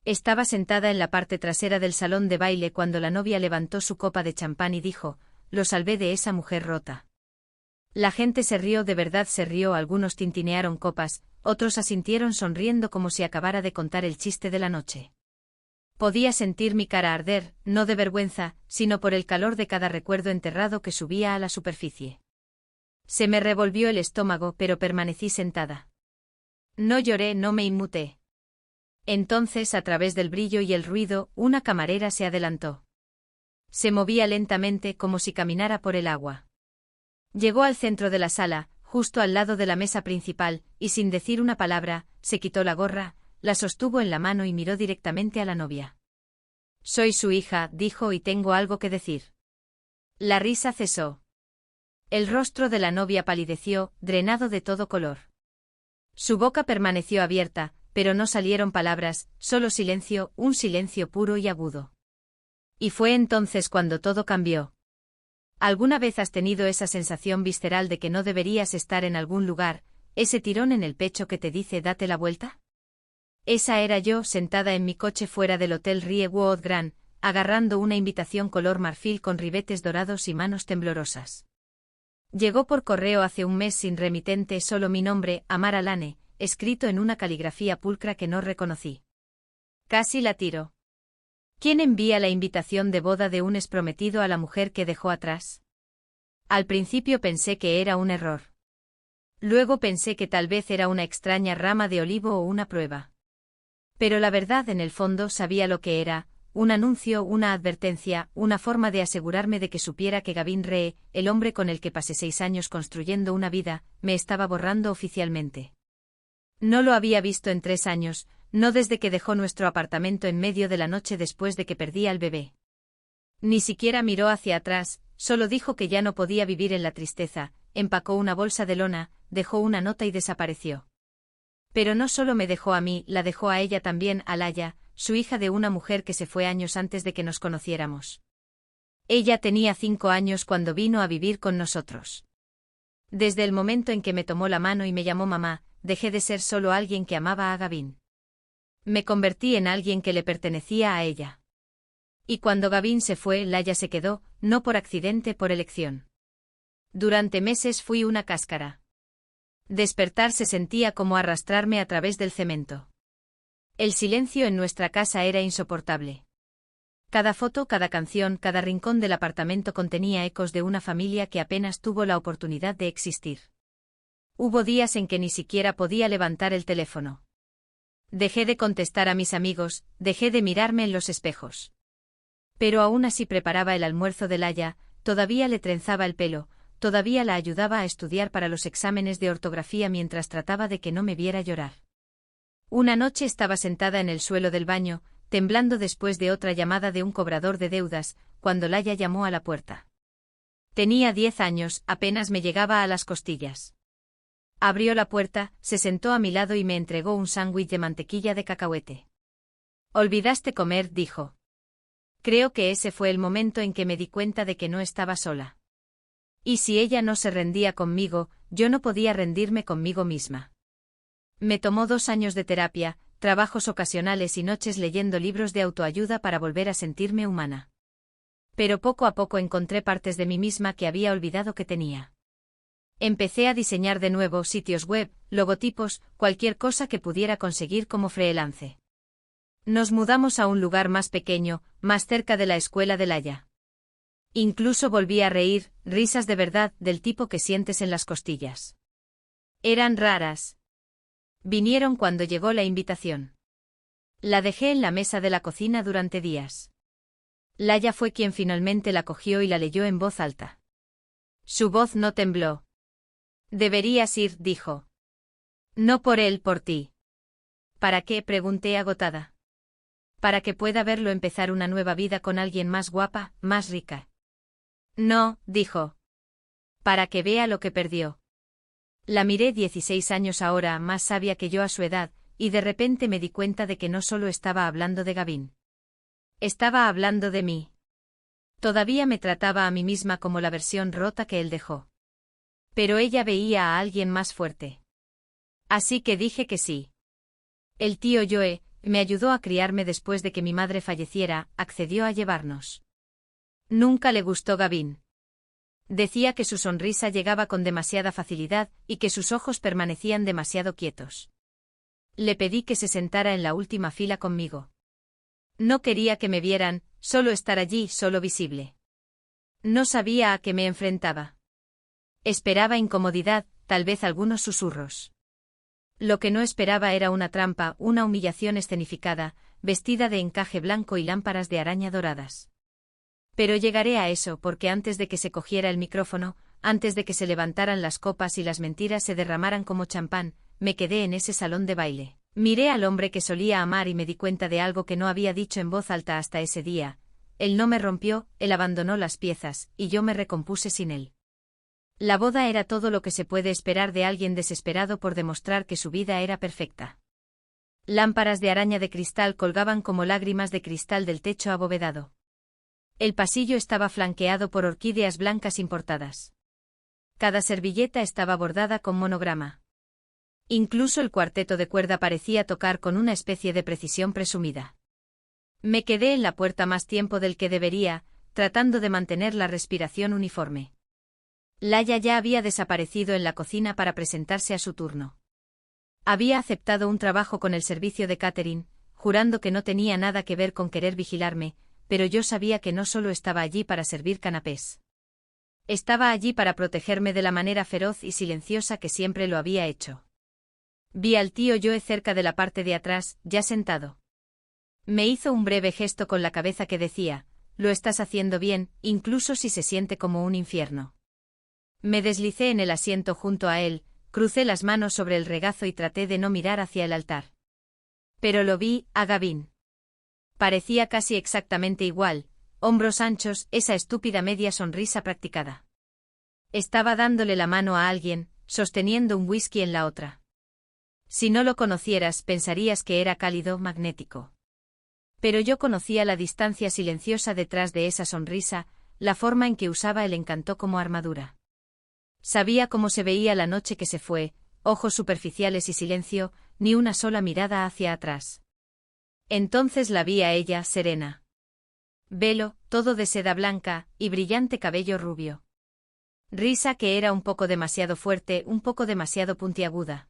Estaba sentada en la parte trasera del salón de baile cuando la novia levantó su copa de champán y dijo: «Lo salvé de esa mujer rota». La gente se rió, de verdad se rió, algunos tintinearon copas, otros asintieron sonriendo como si acabara de contar el chiste de la noche. Podía sentir mi cara arder, no de vergüenza, sino por el calor de cada recuerdo enterrado que subía a la superficie. Se me revolvió el estómago, pero permanecí sentada. No lloré, no me inmuté. Entonces, a través del brillo y el ruido, una camarera se adelantó. Se movía lentamente como si caminara por el agua. Llegó al centro de la sala, justo al lado de la mesa principal, y sin decir una palabra, se quitó la gorra, la sostuvo en la mano y miró directamente a la novia. «Soy su hija», dijo, «y tengo algo que decir». La risa cesó. El rostro de la novia palideció, drenado de todo color. Su boca permaneció abierta, pero no salieron palabras, solo silencio, un silencio puro y agudo. Y fue entonces cuando todo cambió. ¿Alguna vez has tenido esa sensación visceral de que no deberías estar en algún lugar, ese tirón en el pecho que te dice «date la vuelta»? Esa era yo, sentada en mi coche fuera del Hotel Rie Wood Grand, agarrando una invitación color marfil con ribetes dorados y manos temblorosas. Llegó por correo hace un mes sin remitente solo mi nombre, Amara Lane, escrito en una caligrafía pulcra que no reconocí. Casi la tiro. ¿Quién envía la invitación de boda de un exprometido a la mujer que dejó atrás? Al principio pensé que era un error. Luego pensé que tal vez era una extraña rama de olivo o una prueba. Pero la verdad, en el fondo sabía lo que era: un anuncio, una advertencia, una forma de asegurarme de que supiera que Gavin Ree, el hombre con el que pasé 6 años construyendo una vida, me estaba borrando oficialmente. No lo había visto en 3 años, no desde que dejó nuestro apartamento en medio de la noche después de que perdí al bebé. Ni siquiera miró hacia atrás, solo dijo que ya no podía vivir en la tristeza, empacó una bolsa de lona, dejó una nota y desapareció. Pero no solo me dejó a mí, la dejó a ella también, a Laia, su hija de una mujer que se fue años antes de que nos conociéramos. Ella tenía 5 años cuando vino a vivir con nosotros. Desde el momento en que me tomó la mano y me llamó mamá, dejé de ser solo alguien que amaba a Gavin. Me convertí en alguien que le pertenecía a ella. Y cuando Gavin se fue, Laia se quedó, no por accidente, por elección. Durante meses fui una cáscara. Despertar se sentía como arrastrarme a través del cemento. El silencio en nuestra casa era insoportable. Cada foto, cada canción, cada rincón del apartamento contenía ecos de una familia que apenas tuvo la oportunidad de existir. Hubo días en que ni siquiera podía levantar el teléfono. Dejé de contestar a mis amigos, dejé de mirarme en los espejos. Pero aún así preparaba el almuerzo de Laia, todavía le trenzaba el pelo, todavía la ayudaba a estudiar para los exámenes de ortografía mientras trataba de que no me viera llorar. Una noche estaba sentada en el suelo del baño, temblando después de otra llamada de un cobrador de deudas, cuando Laia llamó a la puerta. Tenía 10 años, apenas me llegaba a las costillas. Abrió la puerta, se sentó a mi lado y me entregó un sándwich de mantequilla de cacahuete. «Olvidaste comer», dijo. Creo que ese fue el momento en que me di cuenta de que no estaba sola. Y si ella no se rendía conmigo, yo no podía rendirme conmigo misma. Me tomó 2 años de terapia, trabajos ocasionales y noches leyendo libros de autoayuda para volver a sentirme humana. Pero poco a poco encontré partes de mí misma que había olvidado que tenía. Empecé a diseñar de nuevo sitios web, logotipos, cualquier cosa que pudiera conseguir como freelance. Nos mudamos a un lugar más pequeño, más cerca de la escuela de Laia. Incluso volví a reír, risas de verdad, del tipo que sientes en las costillas. Eran raras. Vinieron cuando llegó la invitación. La dejé en la mesa de la cocina durante días. Laia fue quien finalmente la cogió y la leyó en voz alta. Su voz no tembló. «Deberías ir», dijo. «No por él, por ti». «¿Para qué?», pregunté agotada. «Para que pueda verlo empezar una nueva vida con alguien más guapa, más rica». «No», dijo. «Para que vea lo que perdió». La miré. 16 años ahora, más sabia que yo a su edad, y de repente me di cuenta de que no solo estaba hablando de Gavin. Estaba hablando de mí. Todavía me trataba a mí misma como la versión rota que él dejó. Pero ella veía a alguien más fuerte. Así que dije que sí. El tío Joe, me ayudó a criarme después de que mi madre falleciera, accedió a llevarnos. Nunca le gustó Gavin. Decía que su sonrisa llegaba con demasiada facilidad y que sus ojos permanecían demasiado quietos. Le pedí que se sentara en la última fila conmigo. No quería que me vieran, solo estar allí, solo visible. No sabía a qué me enfrentaba. Esperaba incomodidad, tal vez algunos susurros. Lo que no esperaba era una trampa, una humillación escenificada, vestida de encaje blanco y lámparas de araña doradas. Pero llegaré a eso porque antes de que se cogiera el micrófono, antes de que se levantaran las copas y las mentiras se derramaran como champán, me quedé en ese salón de baile. Miré al hombre que solía amar y me di cuenta de algo que no había dicho en voz alta hasta ese día. Él no me rompió, él abandonó las piezas, y yo me recompuse sin él. La boda era todo lo que se puede esperar de alguien desesperado por demostrar que su vida era perfecta. Lámparas de araña de cristal colgaban como lágrimas de cristal del techo abovedado. El pasillo estaba flanqueado por orquídeas blancas importadas. Cada servilleta estaba bordada con monograma. Incluso el cuarteto de cuerda parecía tocar con una especie de precisión presumida. Me quedé en la puerta más tiempo del que debería, tratando de mantener la respiración uniforme. Laia ya había desaparecido en la cocina para presentarse a su turno. Había aceptado un trabajo con el servicio de catering, jurando que no tenía nada que ver con querer vigilarme, pero yo sabía que no solo estaba allí para servir canapés. Estaba allí para protegerme de la manera feroz y silenciosa que siempre lo había hecho. Vi al tío Joe cerca de la parte de atrás, ya sentado. Me hizo un breve gesto con la cabeza que decía, lo estás haciendo bien, incluso si se siente como un infierno. Me deslicé en el asiento junto a él, crucé las manos sobre el regazo y traté de no mirar hacia el altar. Pero lo vi, a Gavin. Parecía casi exactamente igual, hombros anchos, esa estúpida media sonrisa practicada. Estaba dándole la mano a alguien, sosteniendo un whisky en la otra. Si no lo conocieras, pensarías que era cálido, magnético. Pero yo conocía la distancia silenciosa detrás de esa sonrisa, la forma en que usaba el encanto como armadura. Sabía cómo se veía la noche que se fue, ojos superficiales y silencio, ni una sola mirada hacia atrás. Entonces la vi a ella, serena. Velo, todo de seda blanca, y brillante cabello rubio. Risa que era un poco demasiado fuerte, un poco demasiado puntiaguda.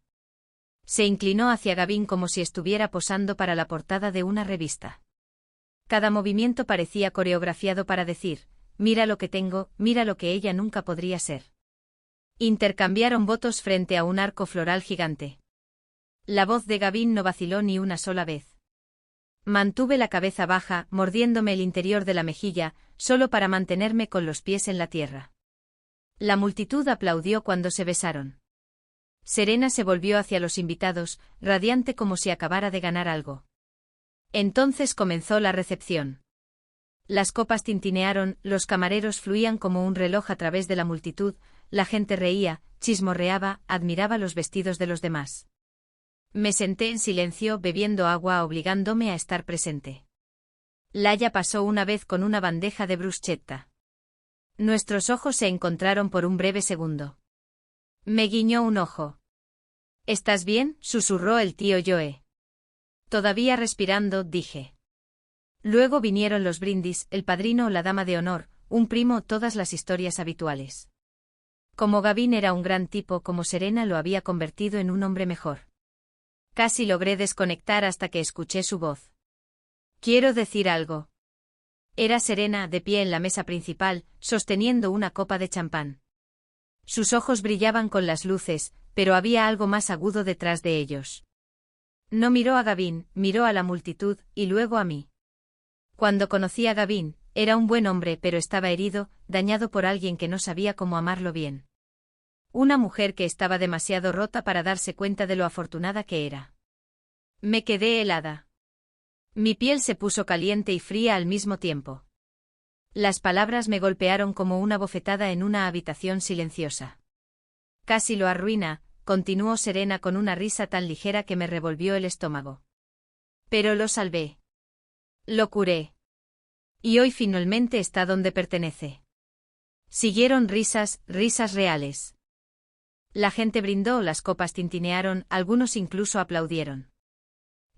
Se inclinó hacia Gavin como si estuviera posando para la portada de una revista. Cada movimiento parecía coreografiado para decir, mira lo que tengo, mira lo que ella nunca podría ser. Intercambiaron votos frente a un arco floral gigante. La voz de Gavin no vaciló ni una sola vez. Mantuve la cabeza baja, mordiéndome el interior de la mejilla, solo para mantenerme con los pies en la tierra. La multitud aplaudió cuando se besaron. Serena se volvió hacia los invitados, radiante como si acabara de ganar algo. Entonces comenzó la recepción. Las copas tintinearon, los camareros fluían como un reloj a través de la multitud, la gente reía, chismorreaba, admiraba los vestidos de los demás. Me senté en silencio bebiendo agua obligándome a estar presente. Laia pasó una vez con una bandeja de bruschetta. Nuestros ojos se encontraron por un breve segundo. Me guiñó un ojo. ¿Estás bien?, susurró el tío Joe. Todavía respirando, dije. Luego vinieron los brindis, el padrino o la dama de honor, un primo, todas las historias habituales. Como Gavin era un gran tipo, como Serena lo había convertido en un hombre mejor. Casi logré desconectar hasta que escuché su voz. Quiero decir algo. Era Serena, de pie en la mesa principal, sosteniendo una copa de champán. Sus ojos brillaban con las luces, pero había algo más agudo detrás de ellos. No miró a Gavin, miró a la multitud, y luego a mí. Cuando conocí a Gavin, era un buen hombre, pero estaba herido, dañado por alguien que no sabía cómo amarlo bien. Una mujer que estaba demasiado rota para darse cuenta de lo afortunada que era. Me quedé helada. Mi piel se puso caliente y fría al mismo tiempo. Las palabras me golpearon como una bofetada en una habitación silenciosa. Casi lo arruina, continuó Serena con una risa tan ligera que me revolvió el estómago. Pero lo salvé. Lo curé. Y hoy finalmente está donde pertenece. Siguieron risas, risas reales. La gente brindó, las copas tintinearon, algunos incluso aplaudieron.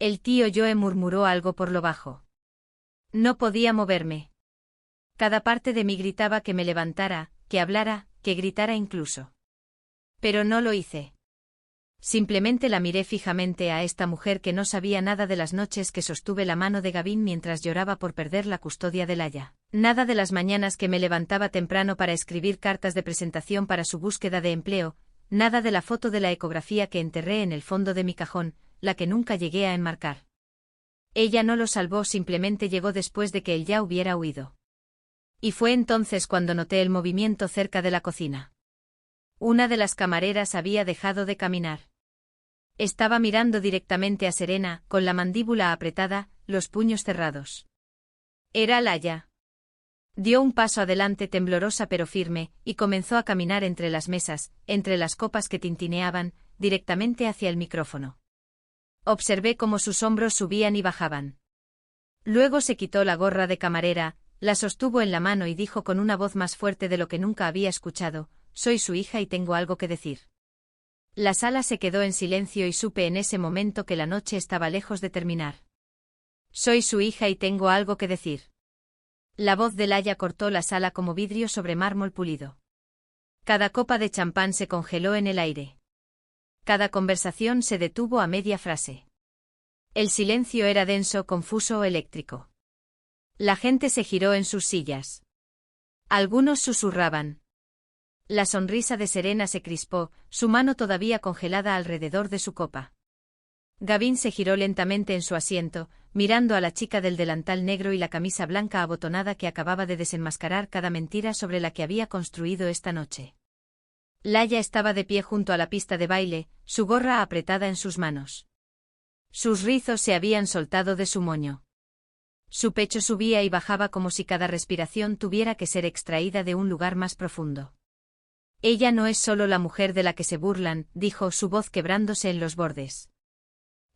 El tío Joe murmuró algo por lo bajo. No podía moverme. Cada parte de mí gritaba que me levantara, que hablara, que gritara incluso. Pero no lo hice. Simplemente la miré fijamente a esta mujer que no sabía nada de las noches que sostuve la mano de Gavin mientras lloraba por perder la custodia de Laia. Nada de las mañanas que me levantaba temprano para escribir cartas de presentación para su búsqueda de empleo, nada de la foto de la ecografía que enterré en el fondo de mi cajón, la que nunca llegué a enmarcar. Ella no lo salvó, simplemente llegó después de que él ya hubiera huido. Y fue entonces cuando noté el movimiento cerca de la cocina. Una de las camareras había dejado de caminar. Estaba mirando directamente a Serena, con la mandíbula apretada, los puños cerrados. Era Laia. Dio un paso adelante temblorosa pero firme, y comenzó a caminar entre las mesas, entre las copas que tintineaban, directamente hacia el micrófono. Observé cómo sus hombros subían y bajaban. Luego se quitó la gorra de camarera, la sostuvo en la mano y dijo con una voz más fuerte de lo que nunca había escuchado: «Soy su hija y tengo algo que decir». La sala se quedó en silencio y supe en ese momento que la noche estaba lejos de terminar. «Soy su hija y tengo algo que decir». La voz de Laia cortó la sala como vidrio sobre mármol pulido. Cada copa de champán se congeló en el aire. Cada conversación se detuvo a media frase. El silencio era denso, confuso o eléctrico. La gente se giró en sus sillas. Algunos susurraban. La sonrisa de Serena se crispó, su mano todavía congelada alrededor de su copa. Gavin se giró lentamente en su asiento, mirando a la chica del delantal negro y la camisa blanca abotonada que acababa de desenmascarar cada mentira sobre la que había construido esta noche. Laia estaba de pie junto a la pista de baile, su gorra apretada en sus manos. Sus rizos se habían soltado de su moño. Su pecho subía y bajaba como si cada respiración tuviera que ser extraída de un lugar más profundo. «Ella no es solo la mujer de la que se burlan», dijo, su voz quebrándose en los bordes.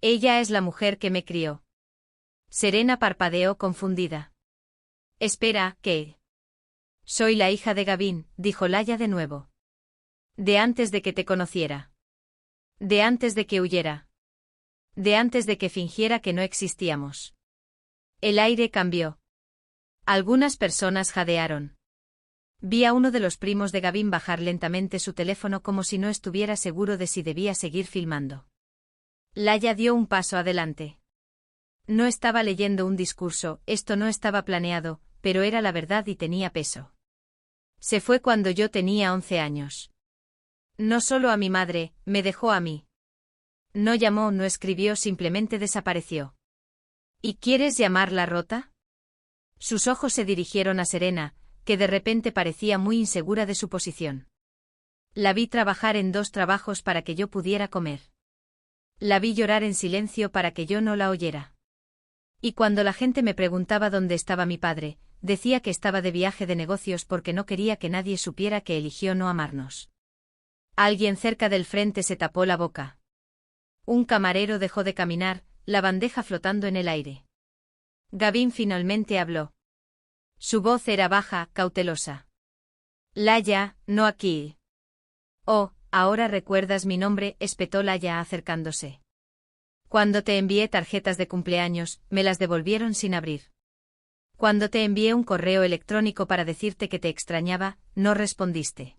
«Ella es la mujer que me crió». Serena parpadeó confundida. «Espera, ¿qué?» «Soy la hija de Gavin», dijo Laia de nuevo. «De antes de que te conociera. De antes de que huyera. De antes de que fingiera que no existíamos». El aire cambió. Algunas personas jadearon. Vi a uno de los primos de Gavin bajar lentamente su teléfono como si no estuviera seguro de si debía seguir filmando. Laia dio un paso adelante. No estaba leyendo un discurso, esto no estaba planeado, pero era la verdad y tenía peso. Se fue cuando yo tenía 11 años. No solo a mi madre, me dejó a mí. No llamó, no escribió, simplemente desapareció. ¿Y quieres llamarla rota? Sus ojos se dirigieron a Serena, que de repente parecía muy insegura de su posición. La vi trabajar en 2 trabajos para que yo pudiera comer. La vi llorar en silencio para que yo no la oyera. Y cuando la gente me preguntaba dónde estaba mi padre, decía que estaba de viaje de negocios porque no quería que nadie supiera que eligió no amarnos. Alguien cerca del frente se tapó la boca. Un camarero dejó de caminar, la bandeja flotando en el aire. Gavin finalmente habló. Su voz era baja, cautelosa. «Laia, no aquí». «Oh, ahora recuerdas mi nombre», espetó Laia acercándose. «Cuando te envié tarjetas de cumpleaños, me las devolvieron sin abrir. Cuando te envié un correo electrónico para decirte que te extrañaba, no respondiste.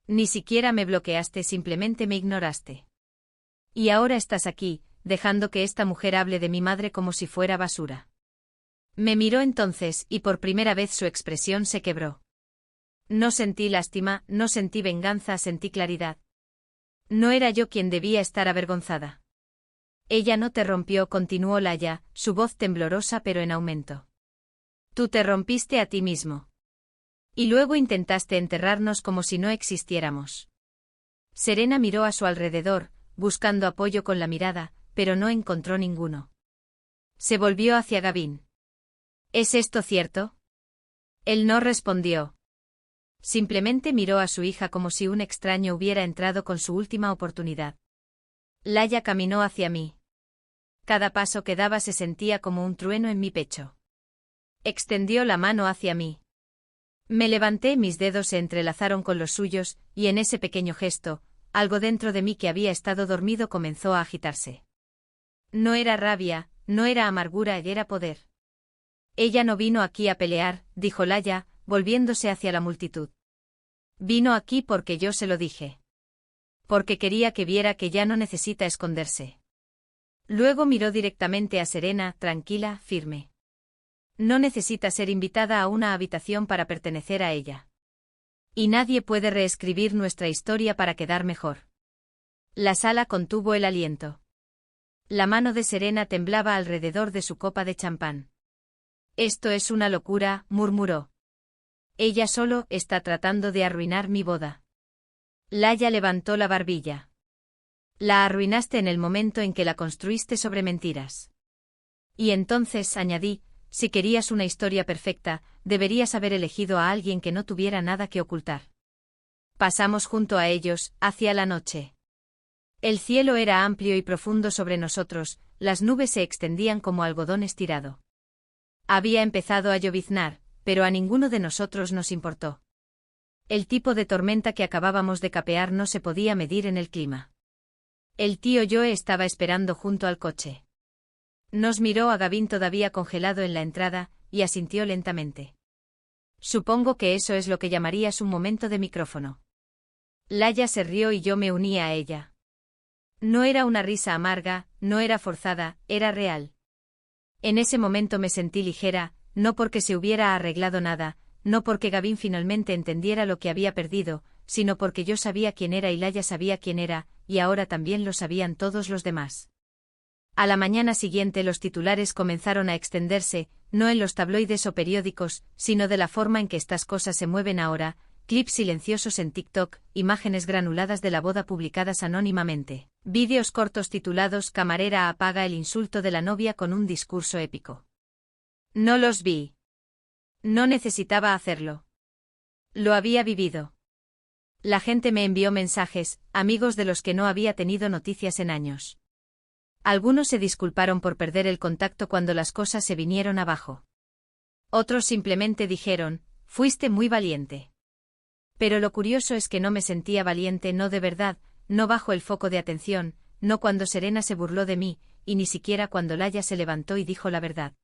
Ni siquiera me bloqueaste, simplemente me ignoraste. Y ahora estás aquí, dejando que esta mujer hable de mi madre como si fuera basura». Me miró entonces, y por primera vez su expresión se quebró. No sentí lástima, no sentí venganza, sentí claridad. No era yo quien debía estar avergonzada. «Ella no te rompió», continuó Laia, su voz temblorosa pero en aumento. «Tú te rompiste a ti mismo. Y luego intentaste enterrarnos como si no existiéramos». Serena miró a su alrededor, buscando apoyo con la mirada, pero no encontró ninguno. Se volvió hacia Gavin. «¿Es esto cierto?» Él no respondió. Simplemente miró a su hija como si un extraño hubiera entrado con su última oportunidad. Laia caminó hacia mí. Cada paso que daba se sentía como un trueno en mi pecho. Extendió la mano hacia mí. Me levanté, mis dedos se entrelazaron con los suyos, y en ese pequeño gesto, algo dentro de mí que había estado dormido comenzó a agitarse. No era rabia, no era amargura, era poder. Ella no vino aquí a pelear, dijo Laia, volviéndose hacia la multitud. Vino aquí porque yo se lo dije. Porque quería que viera que ya no necesita esconderse. Luego miró directamente a Serena, tranquila, firme. No necesita ser invitada a una habitación para pertenecer a ella. Y nadie puede reescribir nuestra historia para quedar mejor. La sala contuvo el aliento. La mano de Serena temblaba alrededor de su copa de champán. Esto es una locura, murmuró. Ella solo está tratando de arruinar mi boda. Laia levantó la barbilla. La arruinaste en el momento en que la construiste sobre mentiras. Y entonces, añadí, si querías una historia perfecta, deberías haber elegido a alguien que no tuviera nada que ocultar. Pasamos junto a ellos, hacia la noche. El cielo era amplio y profundo sobre nosotros, las nubes se extendían como algodón estirado. Había empezado a lloviznar, pero a ninguno de nosotros nos importó. El tipo de tormenta que acabábamos de capear no se podía medir en el clima. El tío Joe estaba esperando junto al coche. Nos miró a Gavin todavía congelado en la entrada, y asintió lentamente. Supongo que eso es lo que llamarías un momento de micrófono. Laia se rió y yo me uní a ella. No era una risa amarga, no era forzada, era real. En ese momento me sentí ligera, no porque se hubiera arreglado nada, no porque Gavin finalmente entendiera lo que había perdido, sino porque yo sabía quién era y Laia sabía quién era, y ahora también lo sabían todos los demás. A la mañana siguiente los titulares comenzaron a extenderse, no en los tabloides o periódicos, sino de la forma en que estas cosas se mueven ahora, clips silenciosos en TikTok, imágenes granuladas de la boda publicadas anónimamente, vídeos cortos titulados «Camarera apaga el insulto de la novia con un discurso épico». No los vi. No necesitaba hacerlo. Lo había vivido. La gente me envió mensajes, amigos de los que no había tenido noticias en años. Algunos se disculparon por perder el contacto cuando las cosas se vinieron abajo. Otros simplemente dijeron, fuiste muy valiente. Pero lo curioso es que no me sentía valiente, no de verdad, no bajo el foco de atención, no cuando Serena se burló de mí, y ni siquiera cuando Laia se levantó y dijo la verdad.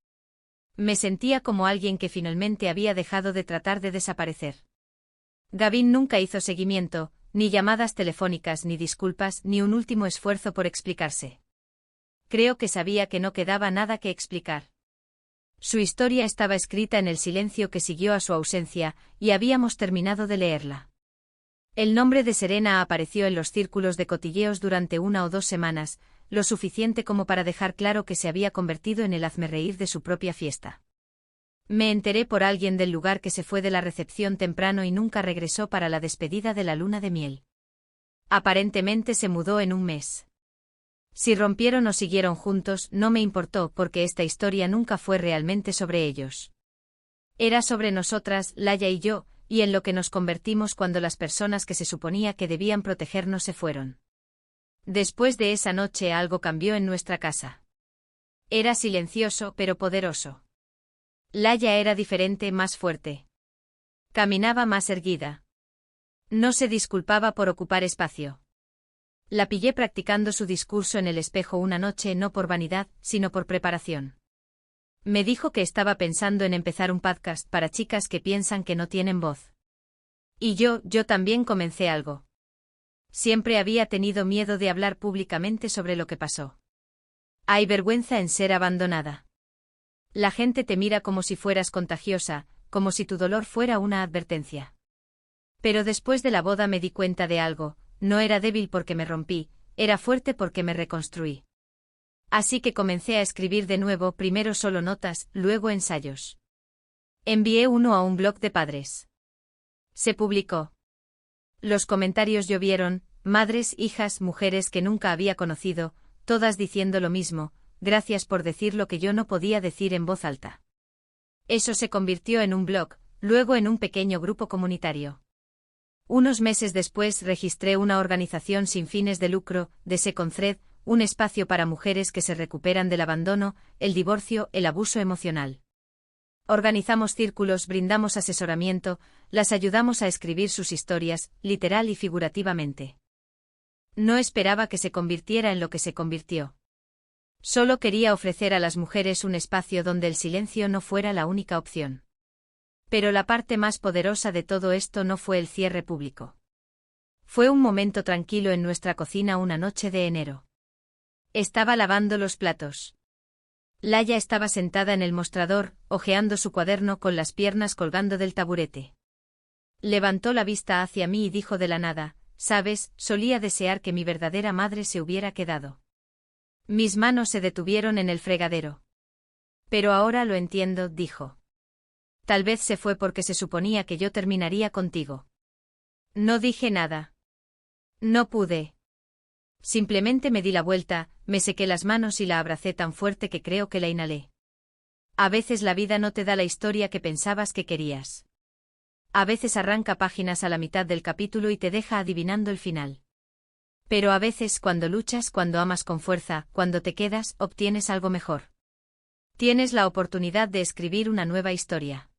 Me sentía como alguien que finalmente había dejado de tratar de desaparecer. Gavin nunca hizo seguimiento, ni llamadas telefónicas, ni disculpas, ni un último esfuerzo por explicarse. Creo que sabía que no quedaba nada que explicar. Su historia estaba escrita en el silencio que siguió a su ausencia, y habíamos terminado de leerla. El nombre de Serena apareció en los círculos de cotilleos durante 1 o 2 semanas, lo suficiente como para dejar claro que se había convertido en el hazmerreír de su propia fiesta. Me enteré por alguien del lugar que se fue de la recepción temprano y nunca regresó para la despedida de la luna de miel. Aparentemente se mudó en un mes. Si rompieron o siguieron juntos, no me importó porque esta historia nunca fue realmente sobre ellos. Era sobre nosotras, Laia y yo, y en lo que nos convertimos cuando las personas que se suponía que debían protegernos se fueron. Después de esa noche algo cambió en nuestra casa. Era silencioso pero poderoso. Laia era diferente, más fuerte. Caminaba más erguida. No se disculpaba por ocupar espacio. La pillé practicando su discurso en el espejo una noche no por vanidad, sino por preparación. Me dijo que estaba pensando en empezar un podcast para chicas que piensan que no tienen voz. Y yo también comencé algo. Siempre había tenido miedo de hablar públicamente sobre lo que pasó. Hay vergüenza en ser abandonada. La gente te mira como si fueras contagiosa, como si tu dolor fuera una advertencia. Pero después de la boda me di cuenta de algo, no era débil porque me rompí, era fuerte porque me reconstruí. Así que comencé a escribir de nuevo, primero solo notas, luego ensayos. Envié uno a un blog de padres. Se publicó. Los comentarios llovieron, madres, hijas, mujeres que nunca había conocido, todas diciendo lo mismo, gracias por decir lo que yo no podía decir en voz alta. Eso se convirtió en un blog, luego en un pequeño grupo comunitario. Unos meses después registré una organización sin fines de lucro, The Second Thread, un espacio para mujeres que se recuperan del abandono, el divorcio, el abuso emocional. Organizamos círculos, brindamos asesoramiento, las ayudamos a escribir sus historias, literal y figurativamente. No esperaba que se convirtiera en lo que se convirtió. Solo quería ofrecer a las mujeres un espacio donde el silencio no fuera la única opción. Pero la parte más poderosa de todo esto no fue el cierre público. Fue un momento tranquilo en nuestra cocina una noche de enero. Estaba lavando los platos. Laia estaba sentada en el mostrador, hojeando su cuaderno con las piernas colgando del taburete. Levantó la vista hacia mí y dijo de la nada: «Sabes, solía desear que mi verdadera madre se hubiera quedado». Mis manos se detuvieron en el fregadero. «Pero ahora lo entiendo», dijo. «Tal vez se fue porque se suponía que yo terminaría contigo». No dije nada. No pude. Simplemente me di la vuelta, me sequé las manos y la abracé tan fuerte que creo que la inhalé. A veces la vida no te da la historia que pensabas que querías. A veces arranca páginas a la mitad del capítulo y te deja adivinando el final. Pero a veces cuando luchas, cuando amas con fuerza, cuando te quedas, obtienes algo mejor. Tienes la oportunidad de escribir una nueva historia.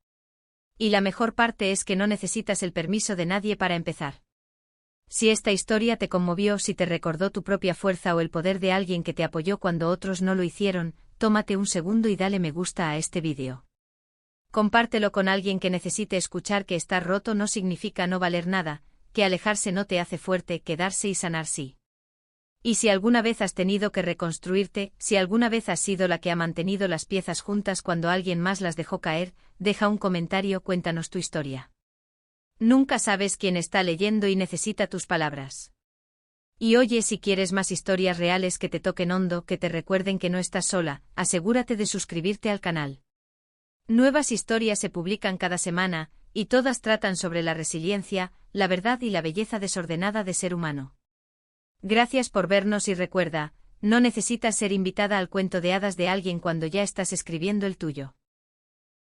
Y la mejor parte es que no necesitas el permiso de nadie para empezar. Si esta historia te conmovió, si te recordó tu propia fuerza o el poder de alguien que te apoyó cuando otros no lo hicieron, tómate un segundo y dale me gusta a este vídeo. Compártelo con alguien que necesite escuchar que estar roto no significa no valer nada, que alejarse no te hace fuerte, quedarse y sanar sí. Y si alguna vez has tenido que reconstruirte, si alguna vez has sido la que ha mantenido las piezas juntas cuando alguien más las dejó caer, deja un comentario, cuéntanos tu historia. Nunca sabes quién está leyendo y necesita tus palabras. Y oye, si quieres más historias reales que te toquen hondo, que te recuerden que no estás sola, asegúrate de suscribirte al canal. Nuevas historias se publican cada semana, y todas tratan sobre la resiliencia, la verdad y la belleza desordenada de ser humano. Gracias por vernos y recuerda, no necesitas ser invitada al cuento de hadas de alguien cuando ya estás escribiendo el tuyo.